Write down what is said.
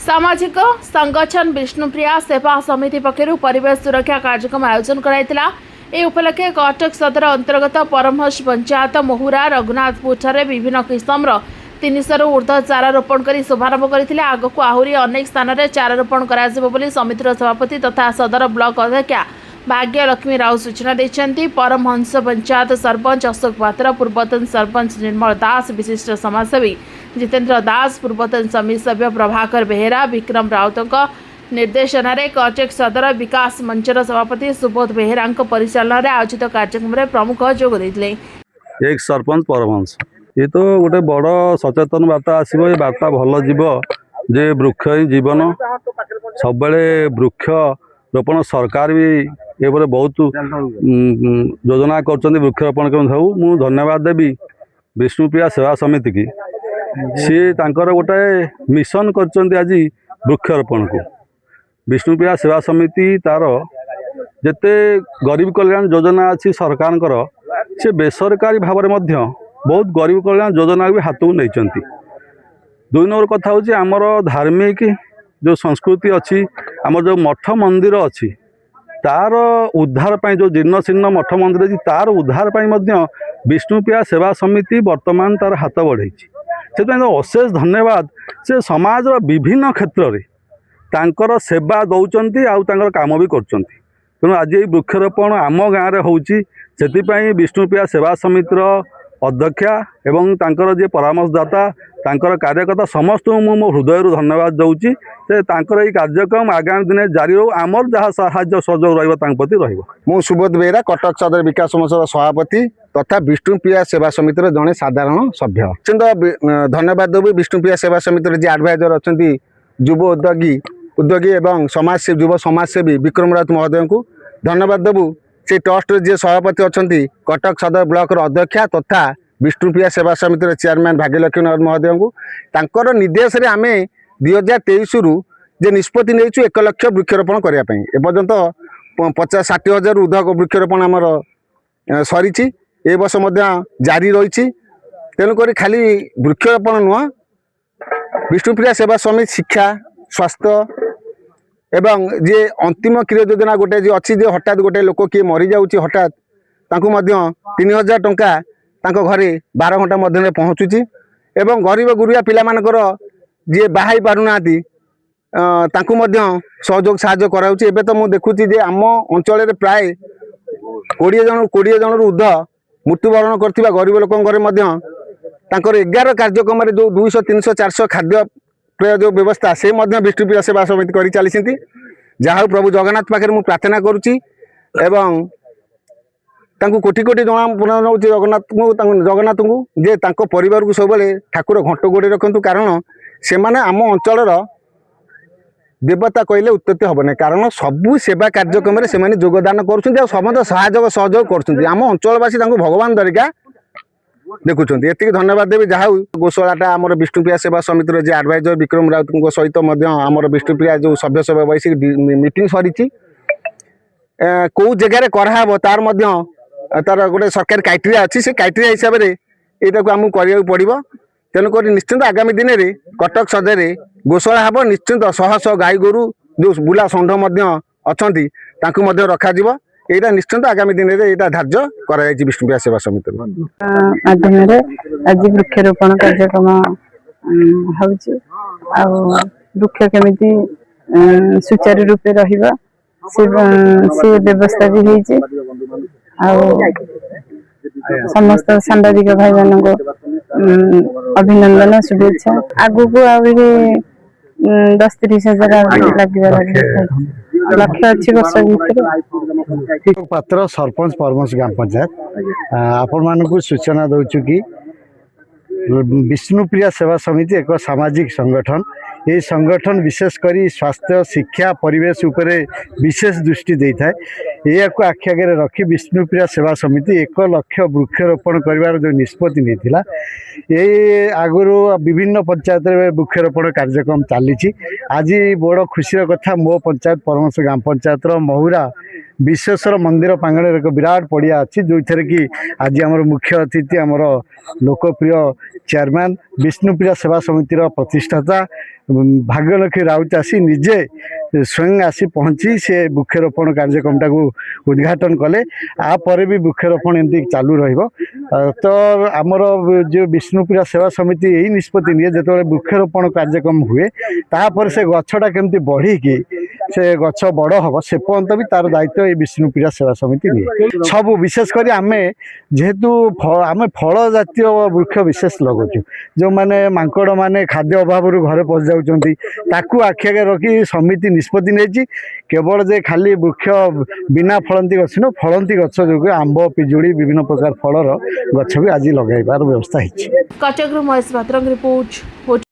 सामाजिक संगठन विष्णुप्रिया सेवा समिति पक्षर परिवेश सुरक्षा कार्यक्रम आयोजन कराइतिला। ए उपलक्षे कटक सदर अंतर्गत परमहंस पंचायत महुरा रघुनाथपुर विभिन्न किस्मर 300 रु ऊर्ध्व चारा रोपण कर शुभारंभ करते। आगक आहरी अनेक स्थान में चारा रोपण कर समितिर सभापति तथा सदर ब्लॉक अध्यक्षा भाग्यलक्ष्मी राव सूचना देते। परमहंस पंचायत सरपंच अशोक पात्र, पूर्वतन सरपंच निर्मल दास, विशिष्ट समाजसेवी जितेन्द्र दास, पूर्वतन समिति सभ्य प्रभाकर बेहेरा, विक्रम राउत निर्देशन में कटक सदर विकास मंचर सभापति सुबोध बेहेरा परिचालन में आयोजित कार्यक्रम में प्रमुख जोग देते। एक सरपंच परमहंस ये तो गोटे बड़ सचेतन वार्ता आसो। ये वार्ता भल जीव जे वृक्ष ही जीवन सब वृक्ष रोपण सरकार भी ये बहुत योजना कर वृक्षरोपण कर धन्यवाद देवी विष्णुप्रिया सेवा समिति की। सी गोटे मिशन कर आज वृक्षरोपण को विष्णुप्रिया सेवा समिति तार जिते गरीब कल्याण योजना अच्छी सरकार से बेसरकारी भाव में बहुत गरीब कल्याण योजना भी हाथ को नहीं। दुई नंबर कथा हूँ आमर धार्मिक जो संस्कृति अच्छी आम जो मठ मंदिर अच्छी तार उद्धार पाई जो जीर्ण शीर्ण मठ मंदिर अच्छी तार उद्धार पाई विष्णुप्रिया सेवा समिति वर्तमान तार हाथ बढ़ाई से अशेष धन्यवाद। से समाज विभिन्न क्षेत्र में तांकर सेवा दौरान आउर काम भी कर तेणु आज ये वृक्षरोपण आम गाँव में होती विष्णुप्रिया सेवा समितिर अध्यक्षा एवं तांकर जे परामर्शदाता तांकर कार्यकर्ता समस्त मो हृदय धन्यवाद दूची। से तांकर ये कार्यक्रम आगामी दिन जारी रो आमर जहाँ साहाय्य सहयोग रही मु सुबोध बेहेरा कटक सदर विकास मंचर सभापति तथा विष्णुप्रिया सेवा समितिर जड़े साधारण सभ्य धन्यवाद देवी। विष्णुप्रिया सेवा समितिर जी एडभाइजर अच्छा युव उद्योगी एवं युव समाजसेवी विक्रम राउत महोदय को धन्यवाद देवु। से ट्रस्ट जी सभापति अच्छा कटक सदर ब्लॉक अध्यक्षा तथा विष्णुप्रिया सेवा समितिर चेयरमैन भाग्यलक्ष्मी राउत महोदय को तांकर निर्देश रे आमे 2023 रु जे निष्पत्ति नहीं 1 लाख वृक्षरोपण करने एपर्यंत 50-60 हजार ऊर्ध्व वृक्षरोपण आमर सरी ए वर्ष जारी रही। तेणुक खाली वृक्षरोपण नुह विष्णुप्रिया सेवा समिति शिक्षा स्वास्थ्य एवं जे अंतिम क्रिया योजना गोटे जो अच्छी जे हठात गोटे लोक किए मरी जाऊँगी हठात 3000 टंका घरे 12 घंटा मध्य पहुँचुची एवं गरीब गुरुआ पिला मानकर जी बाहाई पारुना सहयोग साहाय्य कराऊँच। एबे तो मुझे देखुची जे आम अंचल प्राय 20 जन ऊर्ध्व मृत्युवरण करथिबा गरीब लोकन घरे 11 कार्यक्रम जो 200-300-400 खाद्य पेय जो व्यवस्था से विष्णुप्रिया सेवा समिति कर चली। जहाँ प्रभु जगन्नाथ पाखे मुझे प्रार्थना करुच्ची एवं कोटि कोटि जनाऊँ जगन्नाथ को जे परिवार को सब ठाकुर घंट गोड़े रखु। कारण से आम अंचल देवता कहले उत्पत्ति हेना कारण सबू सेवा कार्यक्रम से योगदान कर समस्त सहयोग कर आम अंचलवासी भगवान दरिका देखुं। ये धन्यवाद देवी। जहाँ गोशाला आम विष्णुप्रिया सेवा समितिर जे एडभाइजर विक्रम राउत सहित आम विष्णुप्रिया जो सभ्य सभा बैसिक मीटिंग सरी कौ जगार कराव तार गोटे सरकार क्राइटेरिया अच्छी से क्राइटेरिया हिसाब से यहाँ आमको कराया पड़ो। तेणुक निश्चिंत आगामी दिन में कटक सदर गोशाला हम निश्चिंत शह गाई गोरु जो बुला षंढ अच्छा रखा यहाँ निश्चिंत आगामी दिन में यहाँ धार्य कर विष्णुप्रिया सेवा समिति माध्यम आज वृक्षरोपण कार्यक्रम वृक्ष केमिति सुचारू रूपे रहिबा से व्यवस्था भी होइছে। समस्त सांबादिक भाई मान को अभिनंदन शुभेच्छा। आगु को 10-30 हजार लगे लक्ष्य अच्छी वर्ष भर। पात्र सरपंच परमहंस ग्राम पंचायत आपण मानक सूचना दौचु कि विष्णुप्रिया सेवा समिति एक सामाजिक संगठन। ये संगठन विशेषकर स्वास्थ्य शिक्षा परिवेश उपरे विशेष दृष्टि दे था। यह आखि आगे रखी विष्णुप्रिया सेवा समिति 1 लाख वृक्षरोपण कर जो निष्पत्ति नहीं ये आगुरी विभिन्न पंचायत वृक्षरोपण कार्यक्रम चली। आज बड़ खुशी कथा मो पंचायत परमहंस ग्राम पंचायत महुरा विश्वेश्वर मंदिर प्रांगण एक विराट पड़िया अच्छी जो थी कि आज आम मुख्य अतिथि आमर लोकप्रिय चेयरमैन विष्णुप्रिया सेवा समितिर प्रतिष्ठाता भाग्यलक्ष्मी राउत आसी निजे स्वयं आसी पहुँची से वृक्षरोपण कार्यक्रमटा को उद्घाटन कले आपर भी वृक्षरोपण एमती चालू रहिबो। तो आमर जो विष्णुप्रिया सेवा समिति यही निष्पत्ति निए जो वृक्षरोपण कार्यक्रम हुए तापर से गछटा केमती बढ़ी कि से गछ बड़ हम से पर्यंत भी तार दायित्व ये विष्णुप्रिया सेवा समिति निए सब विशेषकर आम जेहेतु आम फल जातीय वृक्ष विशेष लगुचु जो मैंने मांकड़ मैंने खाद्य अभाव घरे पहुँच जाऊँगी ताकू आखि आगे रखी समिति निष्पत्ति नहीं केवल जे खाली वृक्ष बिना फलंती गछ न फलंती गछ जो आंब पिजुड़ी विभिन्न प्रकार फलर गछ भी आज लगाइबार व्यवस्था है। कटक महेश पात्र रिपोर्ट।